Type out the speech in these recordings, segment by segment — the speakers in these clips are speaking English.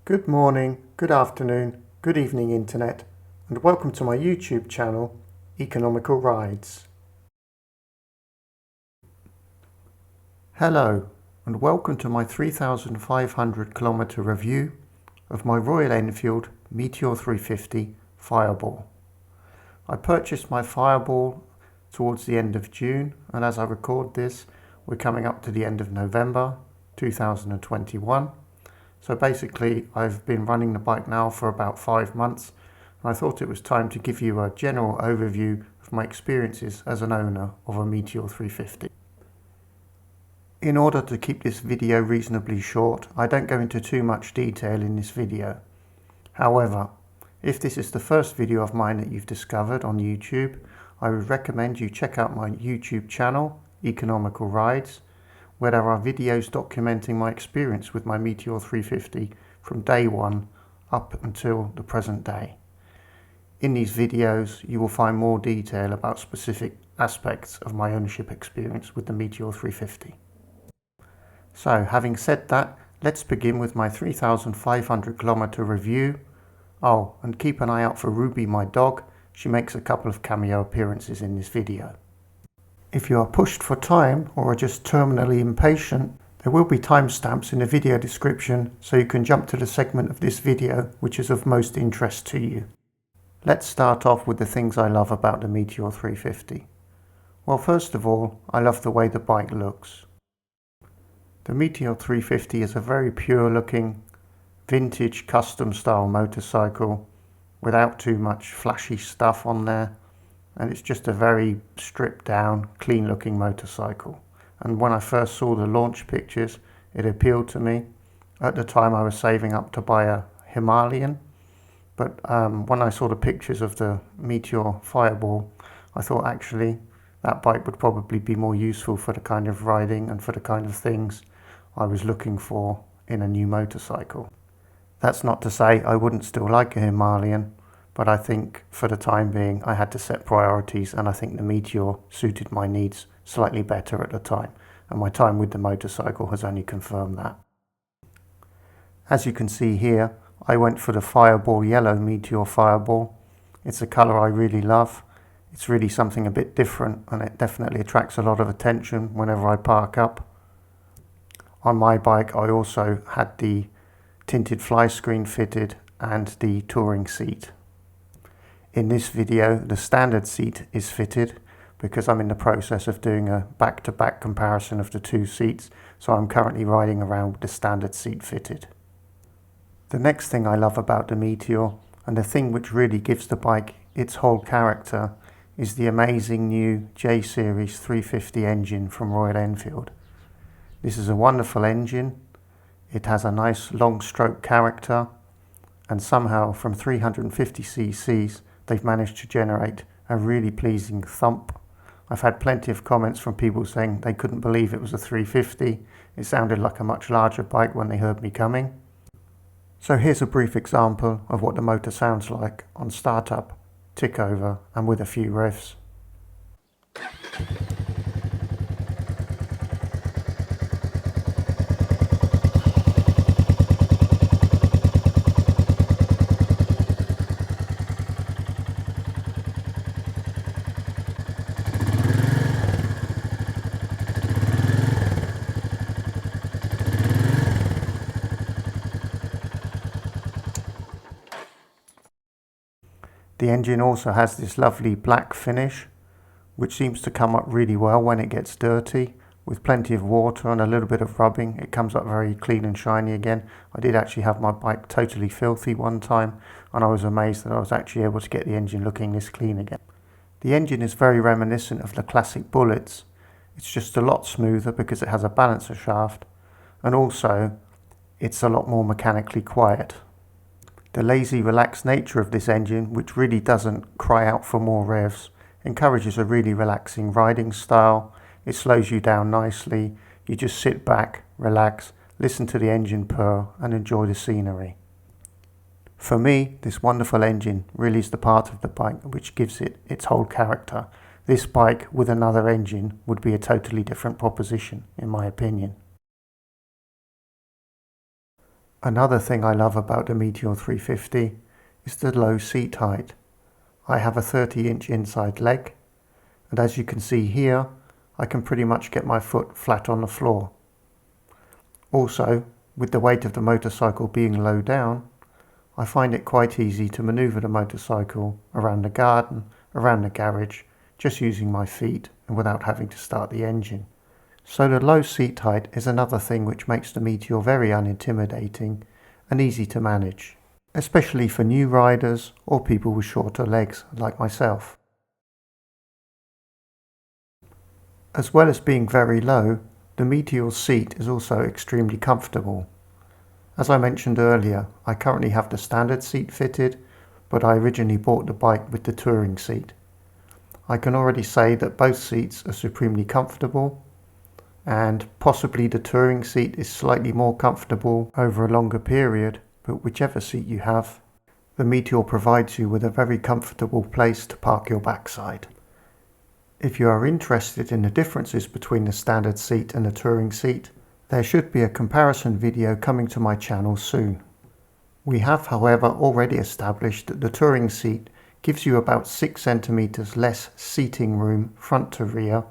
Good morning, good afternoon, good evening internet, and welcome to my YouTube channel, EconomicalRides. Hello, and welcome to my 3,500 kilometre review of my Royal Enfield Meteor 350 Fireball. I purchased my Fireball towards the end of June, and as I record this, we're coming up to the end of November 2021. So basically, I've been running the bike now for about 5 months, and I thought it was time to give you a general overview of my experiences as an owner of a Meteor 350. In order to keep this video reasonably short, I don't go into too much detail in this video. However, if this is the first video of mine that you've discovered on YouTube, I would recommend you check out my YouTube channel, EconomicalRides, where there are videos documenting my experience with my Meteor 350 from day one up until the present day. In these videos, you will find more detail about specific aspects of my ownership experience with the Meteor 350. So, having said that, let's begin with my 3,500 kilometre review. Oh, and keep an eye out for Ruby, my dog. She makes a couple of cameo appearances in this video. If you are pushed for time or are just terminally impatient, there will be timestamps in the video description so you can jump to the segment of this video which is of most interest to you. Let's start off with the things I love about the Meteor 350. Well, first of all, I love the way the bike looks. The Meteor 350 is a very pure looking, vintage custom style motorcycle without too much flashy stuff on there. And it's just a very stripped down, clean looking motorcycle. And when I first saw the launch pictures, it appealed to me. At the time I was saving up to buy a Himalayan, but when I saw the pictures of the Meteor Fireball, I thought actually that bike would probably be more useful for the kind of riding and for the kind of things I was looking for in a new motorcycle. That's not to say I wouldn't still like a Himalayan, but I think for the time being I had to set priorities, and I think the Meteor suited my needs slightly better at the time, and my time with the motorcycle has only confirmed that. As you can see here, I went for the Fireball Yellow Meteor Fireball. It's a colour I really love. It's really something a bit different, and it definitely attracts a lot of attention whenever I park up. On my bike I also had the tinted fly screen fitted and the touring seat. In this video, the standard seat is fitted because I'm in the process of doing a back-to-back comparison of the two seats, so I'm currently riding around with the standard seat fitted. The next thing I love about the Meteor, and the thing which really gives the bike its whole character, is the amazing new J-Series 350 engine from Royal Enfield. This is a wonderful engine. It has a nice long stroke character, and somehow from 350 cc's they've managed to generate a really pleasing thump. I've had plenty of comments from people saying they couldn't believe it was a 350. It sounded like a much larger bike when they heard me coming. So here's a brief example of what the motor sounds like on startup, tick over, and with a few revs. The engine also has this lovely black finish, which seems to come up really well when it gets dirty. With plenty of water and a little bit of rubbing, it comes up very clean and shiny again. I did actually have my bike totally filthy one time, and I was amazed that I was actually able to get the engine looking this clean again. The engine is very reminiscent of the classic Bullets. It's just a lot smoother because it has a balancer shaft, and also it's a lot more mechanically quiet. The lazy, relaxed nature of this engine, which really doesn't cry out for more revs, encourages a really relaxing riding style. It slows you down nicely. You just sit back, relax, listen to the engine purr, and enjoy the scenery. For me, this wonderful engine really is the part of the bike which gives it its whole character. This bike with another engine would be a totally different proposition, in my opinion. Another thing I love about the Meteor 350 is the low seat height. I have a 30-inch inside leg, and as you can see here, I can pretty much get my foot flat on the floor. Also, with the weight of the motorcycle being low down, I find it quite easy to manoeuvre the motorcycle around the garden, around the garage, just using my feet and without having to start the engine. So the low seat height is another thing which makes the Meteor very unintimidating and easy to manage, especially for new riders or people with shorter legs like myself. As well as being very low, the Meteor's seat is also extremely comfortable. As I mentioned earlier, I currently have the standard seat fitted, but I originally bought the bike with the touring seat. I can already say that both seats are supremely comfortable, and possibly the touring seat is slightly more comfortable over a longer period, but whichever seat you have, the Meteor provides you with a very comfortable place to park your backside. If you are interested in the differences between the standard seat and the touring seat, there should be a comparison video coming to my channel soon. We have, however, already established that the touring seat gives you about 6 centimeters less seating room front to rear,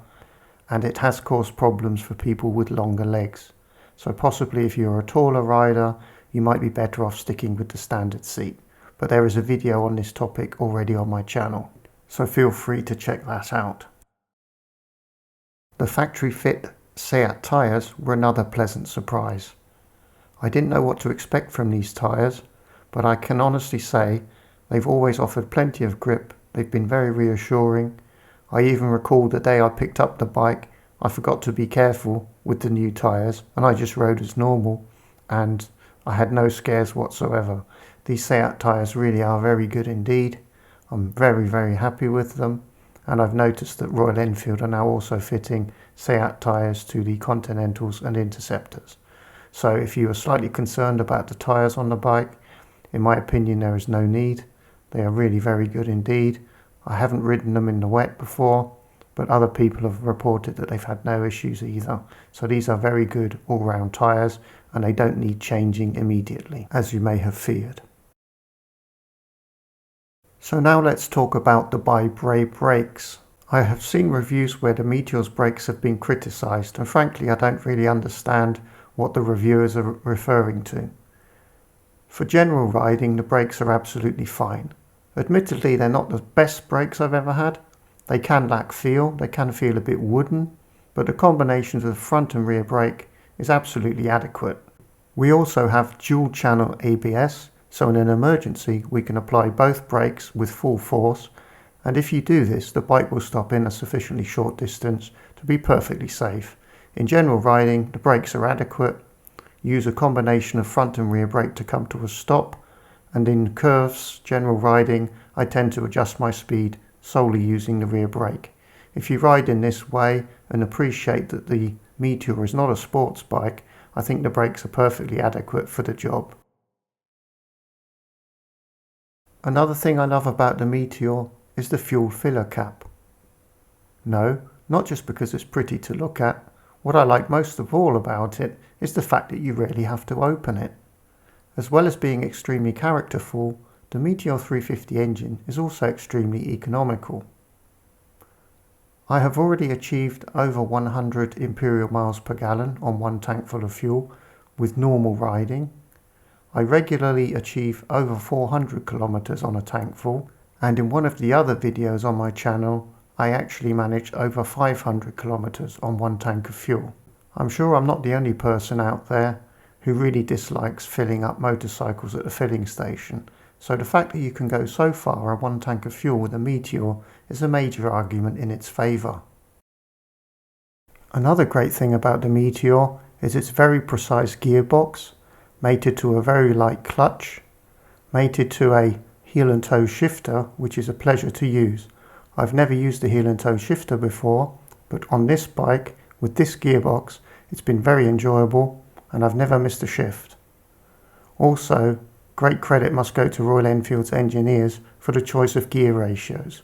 and it has caused problems for people with longer legs. So possibly if you're a taller rider, you might be better off sticking with the standard seat. But there is a video on this topic already on my channel, so feel free to check that out. The factory fit CEAT tyres were another pleasant surprise. I didn't know what to expect from these tyres, but I can honestly say they've always offered plenty of grip. They've been very reassuring. I even recall the day I picked up the bike, I forgot to be careful with the new tyres and I just rode as normal, and I had no scares whatsoever. These CEAT tyres really are very good indeed. I'm very happy with them. And I've noticed that Royal Enfield are now also fitting CEAT tyres to the Continentals and Interceptors. So if you are slightly concerned about the tyres on the bike, in my opinion there is no need. They are really very good indeed. I haven't ridden them in the wet before, but other people have reported that they've had no issues either. So these are very good all-round tyres, and they don't need changing immediately, as you may have feared. So now let's talk about the BYBRE brakes. I have seen reviews where the Meteor's brakes have been criticised, and frankly I don't really understand what the reviewers are referring to. For general riding, the brakes are absolutely fine. Admittedly, they're not the best brakes I've ever had. They can lack feel, they can feel a bit wooden, but the combination of the front and rear brake is absolutely adequate. We also have dual channel ABS, so in an emergency we can apply both brakes with full force, and if you do this the bike will stop in a sufficiently short distance to be perfectly safe. In general riding the brakes are adequate. Use a combination of front and rear brake to come to a stop, and in curves, general riding, I tend to adjust my speed solely using the rear brake. If you ride in this way and appreciate that the Meteor is not a sports bike, I think the brakes are perfectly adequate for the job. Another thing I love about the Meteor is the fuel filler cap. No, not just because it's pretty to look at. What I like most of all about it is the fact that you rarely have to open it. As well as being extremely characterful, the Meteor 350 engine is also extremely economical. I have already achieved over 100 imperial miles per gallon on one tank full of fuel with normal riding. I regularly achieve over 400 kilometers on a tank full, and in one of the other videos on my channel I actually managed over 500 kilometers on one tank of fuel. I'm sure I'm not the only person out there who really dislikes filling up motorcycles at the filling station, so the fact that you can go so far on one tank of fuel with a Meteor is a major argument in its favour. Another great thing about the Meteor is its very precise gearbox, mated to a very light clutch, mated to a heel and toe shifter, which is a pleasure to use. I've never used a heel and toe shifter before, but on this bike with this gearbox it's been very enjoyable and I've never missed a shift. Also, great credit must go to Royal Enfield's engineers for the choice of gear ratios.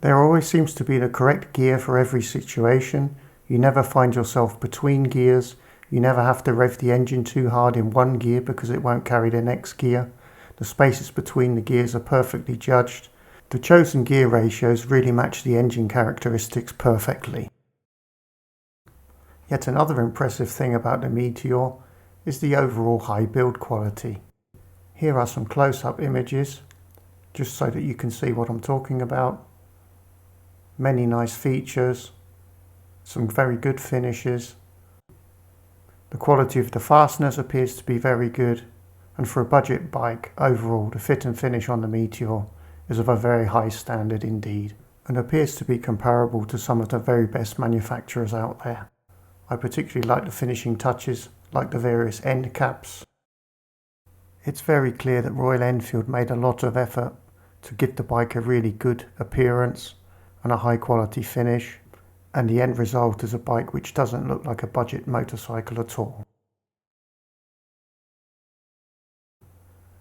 There always seems to be the correct gear for every situation. You never find yourself between gears, You never have to rev the engine too hard in one gear because it won't carry the next gear. The spaces between the gears are perfectly judged. The chosen gear ratios really match the engine characteristics perfectly. Yet another impressive thing about the Meteor is the overall high build quality. Here are some close-up images, just so that you can see what I'm talking about. Many nice features, some very good finishes. The quality of the fasteners appears to be very good, and for a budget bike, overall the fit and finish on the Meteor is of a very high standard indeed, and appears to be comparable to some of the very best manufacturers out there. I particularly like the finishing touches, like the various end caps. It's very clear that Royal Enfield made a lot of effort to give the bike a really good appearance and a high quality finish, and the end result is a bike which doesn't look like a budget motorcycle at all.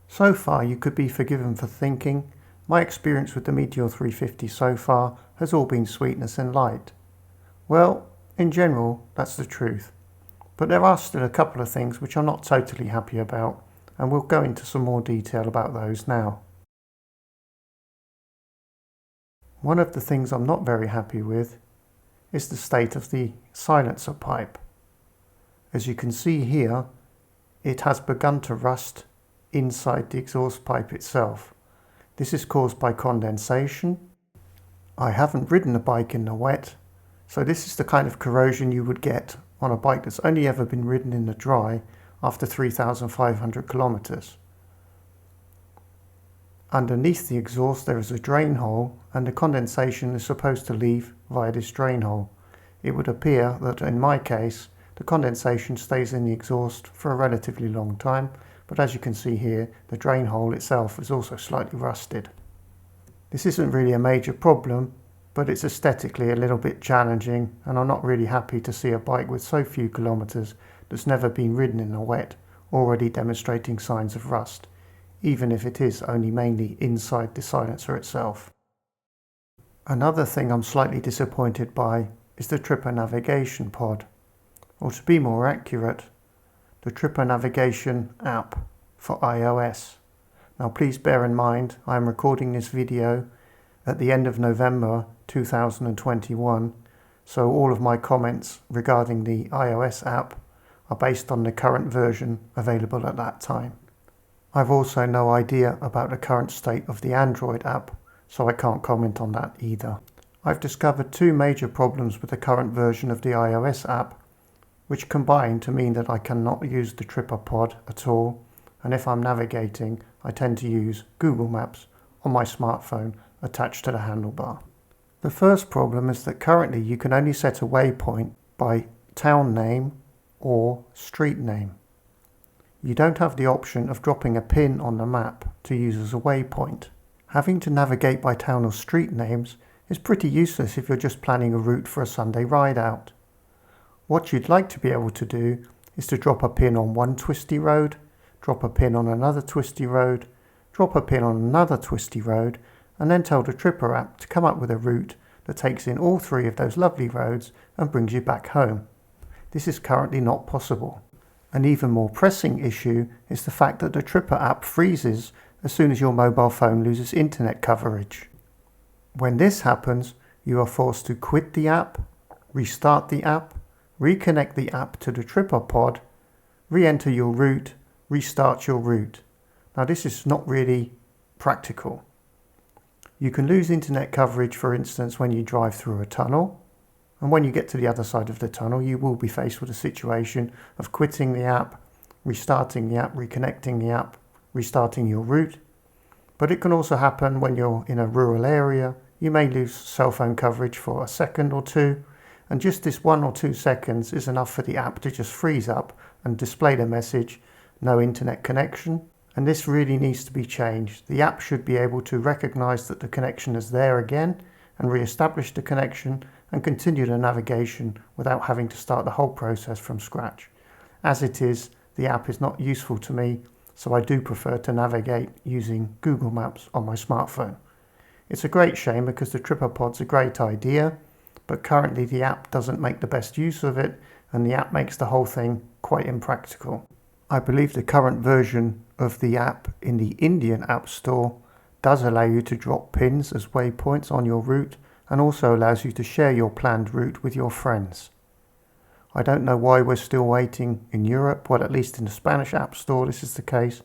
So far you could be forgiven for thinking, my experience with the Meteor 350 so far has all been sweetness and light. Well, in general, that's the truth. But there are still a couple of things which I'm not totally happy about, and we'll go into some more detail about those now. One of the things I'm not very happy with is the state of the silencer pipe. As you can see here, it has begun to rust inside the exhaust pipe itself. This is caused by condensation. I haven't ridden a bike in the wet, so this is the kind of corrosion you would get on a bike that's only ever been ridden in the dry after 3,500 kilometers. Underneath the exhaust there is a drain hole, and the condensation is supposed to leave via this drain hole. It would appear that in my case the condensation stays in the exhaust for a relatively long time, but as you can see here, the drain hole itself is also slightly rusted. This isn't really a major problem, but it's aesthetically a little bit challenging, and I'm not really happy to see a bike with so few kilometers that's never been ridden in the wet already demonstrating signs of rust, even if it is only mainly inside the silencer itself. Another thing I'm slightly disappointed by is the Tripper navigation pod, or to be more accurate, the Tripper navigation app for iOS. Now please bear in mind I am recording this video at the end of November 2021, so all of my comments regarding the iOS app are based on the current version available at that time. I've also no idea about the current state of the Android app, so I can't comment on that either. I've discovered two major problems with the current version of the iOS app, which combine to mean that I cannot use the Tripper pod at all, and if I'm navigating, I tend to use Google Maps on my smartphone attached to the handlebar. The first problem is that currently you can only set a waypoint by town name or street name. You don't have the option of dropping a pin on the map to use as a waypoint. Having to navigate by town or street names is pretty useless if you're just planning a route for a Sunday ride out. What you'd like to be able to do is to drop a pin on one twisty road, drop a pin on another twisty road, drop a pin on another twisty road, and then tell the Tripper app to come up with a route that takes in all three of those lovely roads and brings you back home. This is currently not possible. An even more pressing issue is the fact that the Tripper app freezes as soon as your mobile phone loses internet coverage. When this happens, you are forced to quit the app, restart the app, reconnect the app to the Tripper pod, re-enter your route, restart your route. Now this is not really practical. You can lose internet coverage, for instance, when you drive through a tunnel, and when you get to the other side of the tunnel you will be faced with a situation of quitting the app, restarting the app, reconnecting the app, restarting your route. But it can also happen when you're in a rural area. You may lose cell phone coverage for a second or two, and just this 1 or 2 seconds is enough for the app to just freeze up and display the message, no internet connection. And this really needs to be changed. The app should be able to recognize that the connection is there again and re-establish the connection and continue the navigation without having to start the whole process from scratch. As it is, the app is not useful to me, so I do prefer to navigate using Google Maps on my smartphone. It's a great shame because the Tripper pod's a great idea, but currently the app doesn't make the best use of it, and the app makes the whole thing quite impractical. I believe the current version of the app in the Indian App Store does allow you to drop pins as waypoints on your route, and also allows you to share your planned route with your friends. I don't know why we're still waiting in Europe, well, at least in the Spanish App Store this is the case,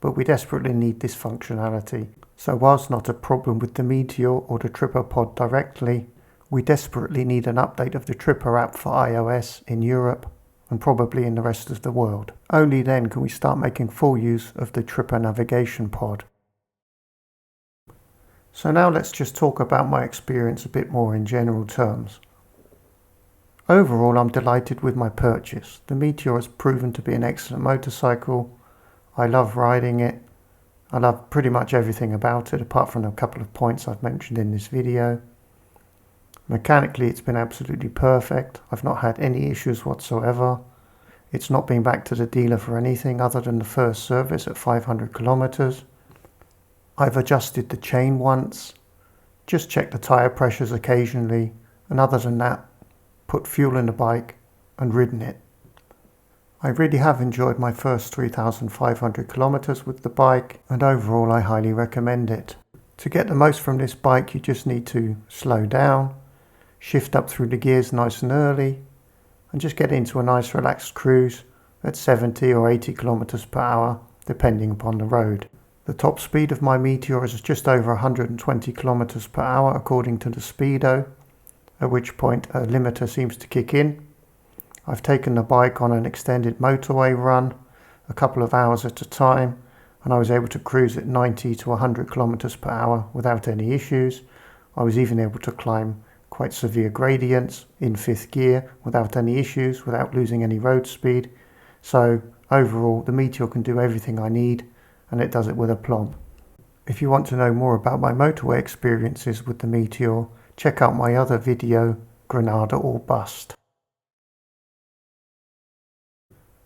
but we desperately need this functionality. So whilst not a problem with the Meteor or the Tripper pod directly, we desperately need an update of the Tripper app for iOS in Europe and probably in the rest of the world. Only then can we start making full use of the Tripper navigation pod. So now let's just talk about my experience a bit more in general terms. Overall, I'm delighted with my purchase. The Meteor has proven to be an excellent motorcycle. I love riding it. I love pretty much everything about it, apart from a couple of points I've mentioned in this video. Mechanically, it's been absolutely perfect. I've not had any issues whatsoever. It's not been back to the dealer for anything other than the first service at 500 kilometers. I've adjusted the chain once, just checked the tyre pressures occasionally, and other than that, put fuel in the bike and ridden it. I really have enjoyed my first 3,500 kilometers with the bike, and overall I highly recommend it. To get the most from this bike, you just need to slow down, shift up through the gears nice and early, and just get into a nice relaxed cruise at 70 or 80 kilometers per hour, depending upon the road. The top speed of my Meteor is just over 120 kilometers per hour according to the speedo, at which point a limiter seems to kick in. I've taken the bike on an extended motorway run, a couple of hours at a time, and I was able to cruise at 90 to 100 kilometers per hour without any issues. I was even able to climb quite severe gradients in 5th gear without any issues, without losing any road speed. So overall, the Meteor can do everything I need, and it does it with aplomb. If you want to know more about my motorway experiences with the Meteor, check out my other video, Granada or Bust.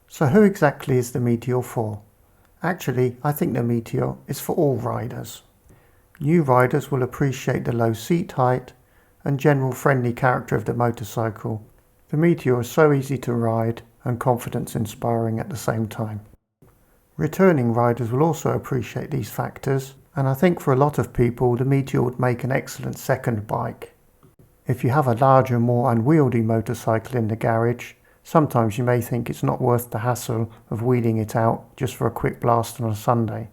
So who exactly is the Meteor for? Actually, I think the Meteor is for all riders. New riders will appreciate the low seat height and general friendly character of the motorcycle. The Meteor is so easy to ride and confidence inspiring at the same time. Returning riders will also appreciate these factors, and I think for a lot of people the Meteor would make an excellent second bike. If you have a larger, more unwieldy motorcycle in the garage, sometimes you may think it's not worth the hassle of wheeling it out just for a quick blast on a Sunday.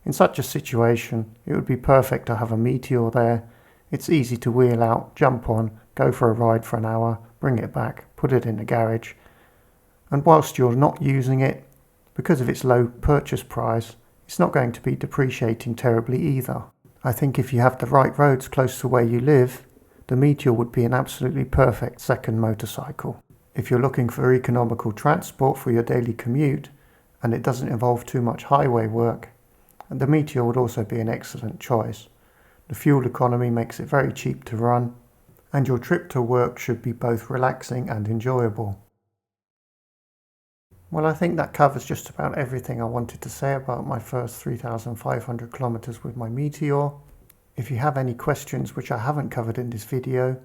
In such a situation, it would be perfect to have a Meteor there. It's easy to wheel out, jump on, go for a ride for an hour, bring it back, put it in the garage, and whilst you're not using it, because of its low purchase price, it's not going to be depreciating terribly either. I think if you have the right roads close to where you live, the Meteor would be an absolutely perfect second motorcycle. If you're looking for economical transport for your daily commute, and it doesn't involve too much highway work, the Meteor would also be an excellent choice. The fuel economy makes it very cheap to run, and your trip to work should be both relaxing and enjoyable. Well, I think that covers just about everything I wanted to say about my first 3,500 kilometers with my Meteor. If you have any questions which I haven't covered in this video,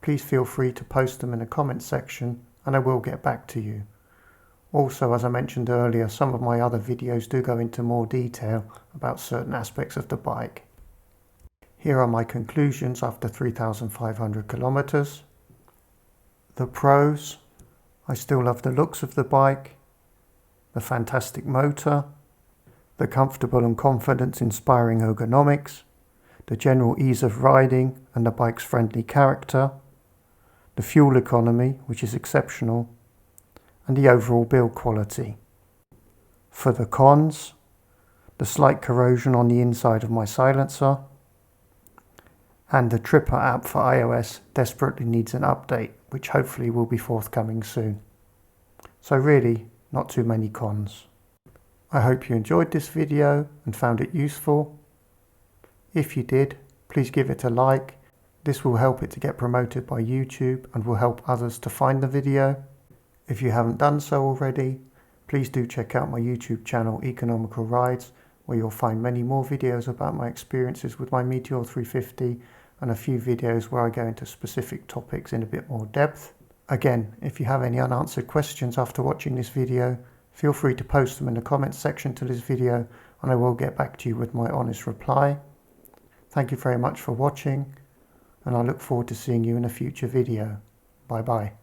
please feel free to post them in the comments section and I will get back to you. Also, as I mentioned earlier, some of my other videos do go into more detail about certain aspects of the bike. Here are my conclusions after 3,500 kilometers. The pros: I still love the looks of the bike, the fantastic motor, the comfortable and confidence-inspiring ergonomics, the general ease of riding and the bike's friendly character, the fuel economy, which is exceptional, and the overall build quality. For the cons: the slight corrosion on the inside of my silencer, and the Tripper app for iOS desperately needs an update, which hopefully will be forthcoming soon. So really, not too many cons. I hope you enjoyed this video and found it useful. If you did, please give it a like. This will help it to get promoted by YouTube and will help others to find the video. If you haven't done so already, please do check out my YouTube channel EconomicalRides, where you'll find many more videos about my experiences with my Meteor 350 and a few videos where I go into specific topics in a bit more depth. Again, if you have any unanswered questions after watching this video, feel free to post them in the comments section to this video and I will get back to you with my honest reply. Thank you very much for watching and I look forward to seeing you in a future video. Bye bye.